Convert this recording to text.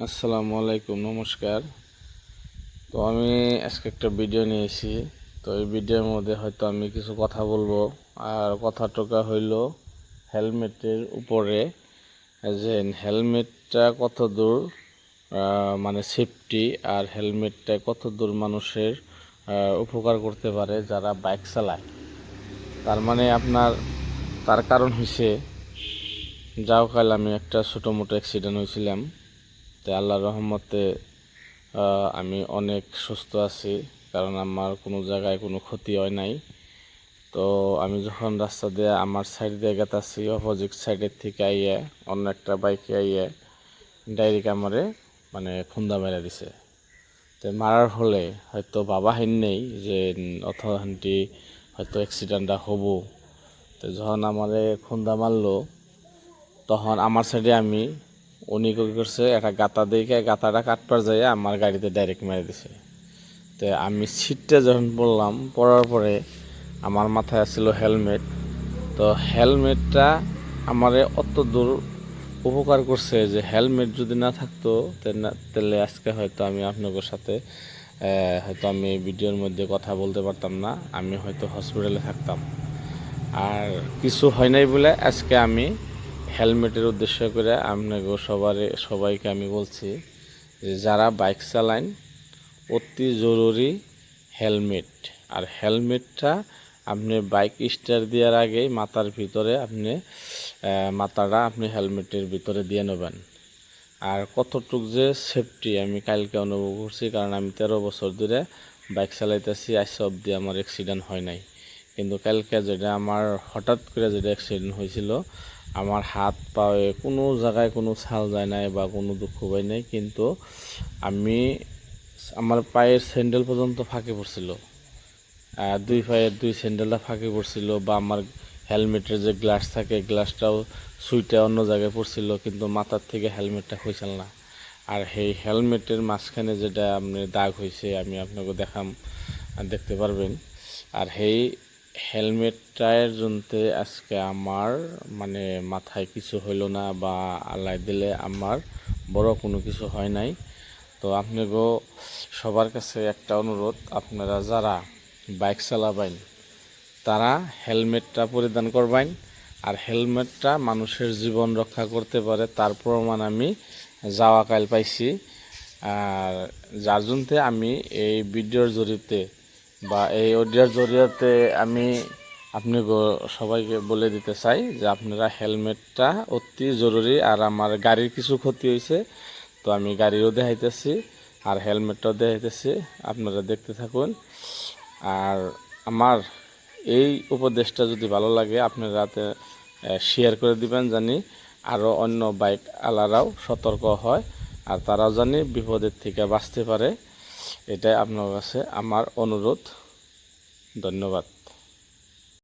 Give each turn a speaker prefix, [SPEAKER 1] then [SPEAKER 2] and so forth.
[SPEAKER 1] আসসালামু আলাইকুম, নমস্কার। তো আমি আজকে একটা ভিডিও নিয়েছি। তো এই ভিডিওর মধ্যে হয়তো আমি কিছু কথা বলবো। আর কথাটা হইল হেলমেটের উপরে, যে হেলমেটটা কত দূর মানে সেফটি, আর হেলমেটটা কত দূর মানুষের উপকার করতে পারে যারা বাইক চালায়। তার মানে তার কারণ হয়েছে, যাও কাল আমি একটা ছোটো মোটো অ্যাক্সিডেন্ট হয়েছিলাম। তো আল্লাহর রহমতে আমি অনেক সুস্থ আছি, কারণ আমার কোনো জায়গায় কোনো ক্ষতি হয় নাই। তো আমি যখন রাস্তা দিয়ে আমার সাইড দিয়ে গেতাছি, অপোজিট সাইডের থেকে আইয়ে অন্য একটা বাইকে আইয়ে ডাইরেক্ট আমারে মানে খুন্দা মেরে দিছে। তো মারার ফলে হয়তো বাবা হেন নেই যে অথহানটি হয়তো অ্যাক্সিডেন্টটা হবো। তো যখন আমারে খুন্দা মারলো, তখন আমার সাইডে উনি কী করছে, একটা গাতা দেখে গাতাটা কাটবার যাইয়া আমার গাড়িতে ডাইরেক্ট মেরে দিছে। তো আমি সিটটা যখন পড়ার পরে আমার মাথায় আসছিল হেলমেট। তো হেলমেটটা আমারে অত দূর উপকার করছে যে হেলমেট যদি না থাকতো তাহলে আজকে হয়তো আমি আপনাদের সাথে হয়তো আমি এই ভিডিওর মধ্যে কথা বলতে পারতাম না, আমি হয়তো হসপিটালে থাকতাম। আর কিছু হয় নাই বলে আজকে আমি হেলমেটের উদ্দেশ্য করে আপনাকে সবাইকে আমি বলছি যে যারা বাইক চালান অতি জরুরি হেলমেট। আর হেলমেটটা আপনি বাইক স্টার্ট দেওয়ার আগেই মাথার ভিতরে মাথাটা আপনি হেলমেটের ভিতরে দিয়ে নেবেন। আর কতটুক যে সেফটি আমি কালকে অনুভব করছি, কারণ আমি 13 বছর ধরে বাইক চালাইতেছি, আজ অবধি আমার অ্যাক্সিডেন্ট হয় নাই। কিন্তু কালকে যেটা আমার হঠাৎ করে যেটা অ্যাক্সিডেন্ট হয়েছিল, আমার হাত পায়ে কোনো জায়গায় কোনো ছাল যায় নাই বা কোনো দুঃখ হয় নাই, কিন্তু আমার পায়ের স্যান্ডেল পর্যন্ত ফাঁকে পড়ছিল। দুই পায়ের দুই স্যান্ডেলটা ফাঁকে পড়ছিল, বা আমার হেলমেটের যে গ্লাস থাকে গ্লাসটাও সুইটা অন্য জায়গায় পড়ছিল, কিন্তু মাথার থেকে হেলমেটটা খইছিল না। আর সেই হেলমেটের মাঝখানে যেটা আপনার দাগ হয়েছে আমি আপনাকে দেখতে পারবেন। আর সেই হেলমেটটার জন্য আজকে আমার মানে মাথায় কিছু হইল না, বা আল্লাহ দিলে আমার বড় কোনো কিছু হয় নাই। তো আপনাকেও সবার কাছে একটা অনুরোধ, আপনারা যারা বাইক চালাবেন তারা হেলমেটটা পরিধান করবেন। আর হেলমেটটা মানুষের জীবন রক্ষা করতে পারে, তার প্রমাণ আমি যাওয়া কাল পাইছি। আর যার জন্যে আমি এই ভিডিওর জরিতে বা এই অডিওর জরিয়াতে আমি আপনাকে সবাইকে বলে দিতে চাই যে আপনারা হেলমেটটা অতি জরুরি। আর আমার গাড়ির কিছু ক্ষতি হয়েছে, তো আমি গাড়িও দেখাইতেছি আর হেলমেটটাও দেখাইতেছি, আপনারা দেখতে থাকুন। আর আমার এই উপদেশটা যদি ভালো লাগে আপনারা শেয়ার করে দিবেন, জানি আরও অন্য বাইক আলারাও সতর্ক হয় আর তারাও জানি বিপদের থেকে বাঁচতে পারে। এটাই আপনার কাছে আমার অনুরোধ। ধন্যবাদ।